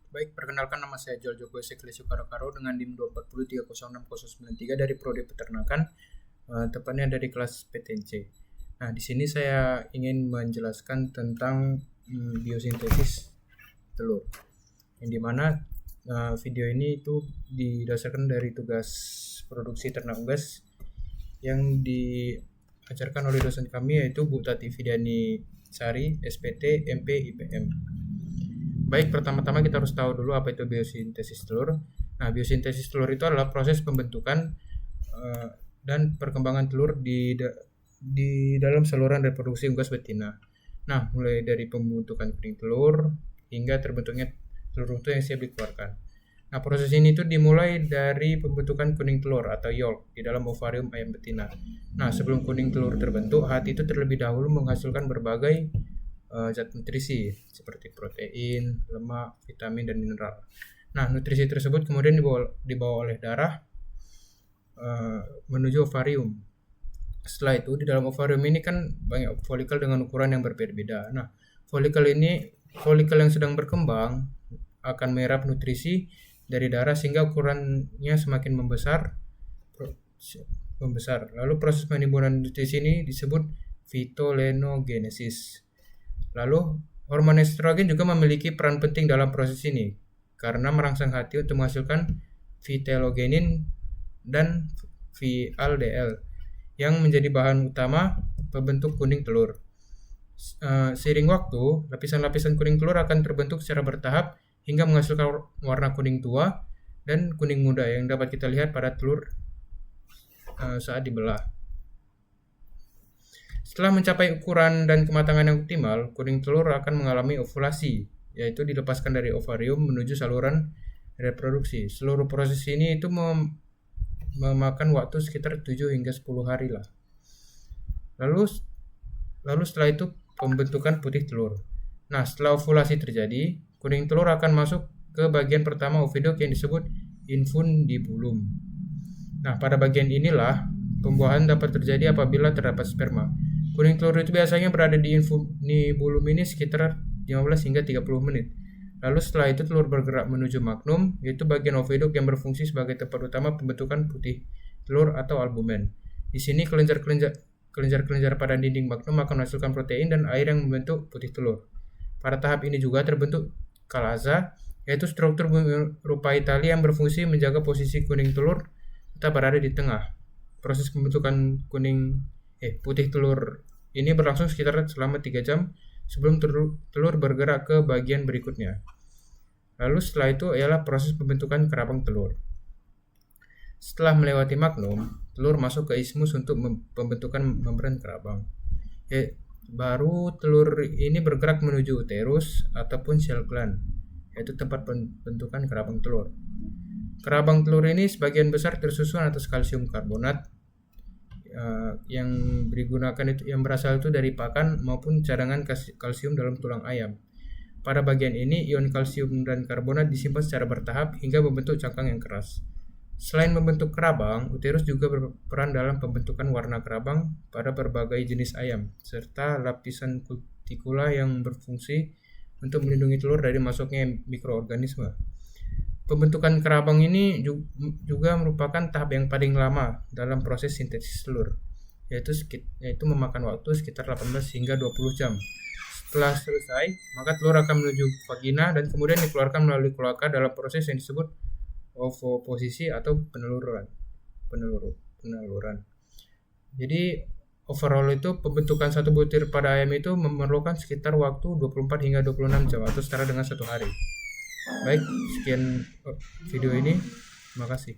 Baik, perkenalkan nama saya Joel Joko Sekli Sukarokaro dengan NIM 240306093 dari Prodi Peternakan, tepatnya dari kelas PTNC. Nah, di sini saya ingin menjelaskan tentang biosintesis telur, yang dimana video ini itu didasarkan dari tugas produksi ternak unggas yang diajarkan oleh dosen kami, yaitu Bu Tati Fidiani Sari, SPT, MP, IPM. Baik, pertama-tama kita harus tahu dulu apa itu biosintesis telur. Nah, biosintesis telur itu adalah proses pembentukan dan perkembangan telur di dalam saluran reproduksi unggas betina. Nah, mulai dari pembentukan kuning telur hingga terbentuknya telur utuh yang siap dikeluarkan. Nah, proses ini itu dimulai dari pembentukan kuning telur atau yolk di dalam ovarium ayam betina. Nah, sebelum kuning telur terbentuk, hati itu terlebih dahulu menghasilkan berbagai zat nutrisi seperti protein, lemak, vitamin, dan mineral. Nah, nutrisi tersebut kemudian dibawa oleh darah menuju ovarium. Setelah itu, di dalam ovarium ini kan banyak folikel dengan ukuran yang berbeda-beda. Nah, folikel yang sedang berkembang akan menyerap nutrisi dari darah sehingga ukurannya semakin membesar. Lalu proses penimbunan nutrisi ini disebut fitolenogenesis. Lalu, hormon estrogen juga memiliki peran penting dalam proses ini karena merangsang hati untuk menghasilkan vitellogenin dan VLDL yang menjadi bahan utama pembentuk kuning telur. Seiring waktu, lapisan-lapisan kuning telur akan terbentuk secara bertahap hingga menghasilkan warna kuning tua dan kuning muda yang dapat kita lihat pada telur saat dibelah. Setelah mencapai ukuran dan kematangan yang optimal, kuning telur akan mengalami ovulasi, yaitu dilepaskan dari ovarium menuju saluran reproduksi. Seluruh proses ini itu memakan waktu sekitar 7 hingga 10 hari lah. Lalu setelah itu pembentukan putih telur. Nah, setelah ovulasi terjadi, kuning telur akan masuk ke bagian pertama oviduk yang disebut infundibulum. Nah, pada bagian inilah pembuahan dapat terjadi apabila terdapat sperma. Kuning telur itu biasanya berada di infundibulum ini sekitar 15 hingga 30 menit. Lalu setelah itu telur bergerak menuju magnum, yaitu bagian oviduk yang berfungsi sebagai tempat utama pembentukan putih telur atau albumen. Di sini kelenjar pada dinding magnum akan menghasilkan protein dan air yang membentuk putih telur. Pada tahap ini juga terbentuk kalaza, yaitu struktur menyerupai tali yang berfungsi menjaga posisi kuning telur tetap berada di tengah. Proses pembentukan putih telur ini berlangsung sekitar selama 3 jam sebelum telur bergerak ke bagian berikutnya. Lalu setelah itu ialah proses pembentukan kerabang telur. Setelah melewati magnum, telur masuk ke isthmus untuk pembentukan membran kerabang. Baru telur ini bergerak menuju uterus ataupun sel gland, yaitu tempat pembentukan kerabang telur. Kerabang telur ini sebagian besar tersusun atas kalsium karbonat yang digunakan itu yang berasal itu dari pakan maupun cadangan kalsium dalam tulang ayam. Pada bagian ini, ion kalsium dan karbonat disimpan secara bertahap hingga membentuk cangkang yang keras. Selain membentuk kerabang, uterus juga berperan dalam pembentukan warna kerabang pada berbagai jenis ayam, serta lapisan kutikula yang berfungsi untuk melindungi telur dari masuknya mikroorganisme. Pembentukan kerabang ini juga merupakan tahap yang paling lama dalam proses sintesis telur, yaitu memakan waktu sekitar 18 hingga 20 jam. Setelah selesai, maka telur akan menuju vagina dan kemudian dikeluarkan melalui kloaka dalam proses yang disebut ovoposisi atau peneluran. Jadi overall itu pembentukan satu butir pada ayam itu memerlukan sekitar waktu 24 hingga 26 jam atau setara dengan 1 hari. Baik, sekian video ini. Terima kasih.